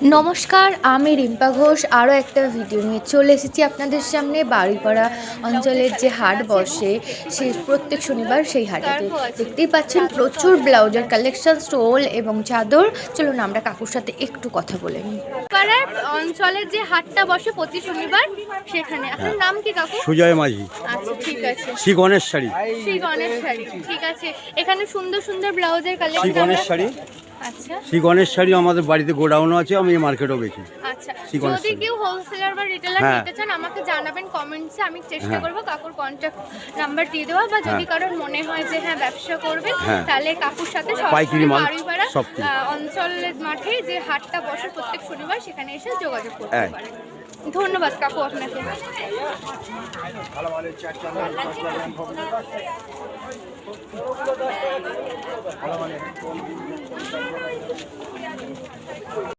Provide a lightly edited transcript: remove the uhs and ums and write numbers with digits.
নমস্কার, আমি রিম্পা ঘোষ আরও একটা ভিডিও নিয়ে চলে এসেছি আপনাদের সামনে। বাড়িপাড়া অঞ্চলের যে হাট বসে সে প্রত্যেক শনিবার, সেই হাটেতে দেখতেই পাচ্ছেন প্রচুর ব্লাউজের কালেকশন, স্টোল এবং চাদর। চলুন আমরা কাকুর সাথে একটু কথা বলে নিই। পাড়ার অঞ্চলের যে হাটটা বসে প্রতি শনিবার, সেখানে আপনার নাম কি কাকু? সুজয় মাঝি। আচ্ছা, ঠিক আছে। শ্রী গণেশ শাড়ি। শ্রী গণেশ শাড়ি, ঠিক আছে। এখানে সুন্দর সুন্দর ব্লাউজের শ্রী কালেকশন। গণেশ শাড়ি। আচ্ছা, শ্রী গণেশ শাড়ি আমাদের বাড়িতে গোডাউনও আছে, আমি মার্কেটও বেচি। আচ্ছা, শ্রী গণেশ যদি শাড়ি। কেউ হোলসেলার বা রিটেলার হ্যাঁ। নিতে চান আমাকে জানাবেন কমেন্টসে, আমি চেষ্টা হ্যাঁ। করব কাকুর কন্ট্যাক্ট নাম্বার দিয়ে দেওয়া, বা যদি হ্যাঁ। কারোর মনে হয় যে হ্যাঁ ব্যবসা করবেন, হ্যাঁ। তাহলে কাকুর সাথে পাইকারি সরাসরি মাল বাড়িপাড়া সব কিছু। অঞ্চলের মাঠে যে হাটটা বসে প্রত্যেক শনিবার, সেখানে এসে যোগাযোগ করতে হ্যাঁ। পারেন। ধন্যবাদ কাকু আপনাকে।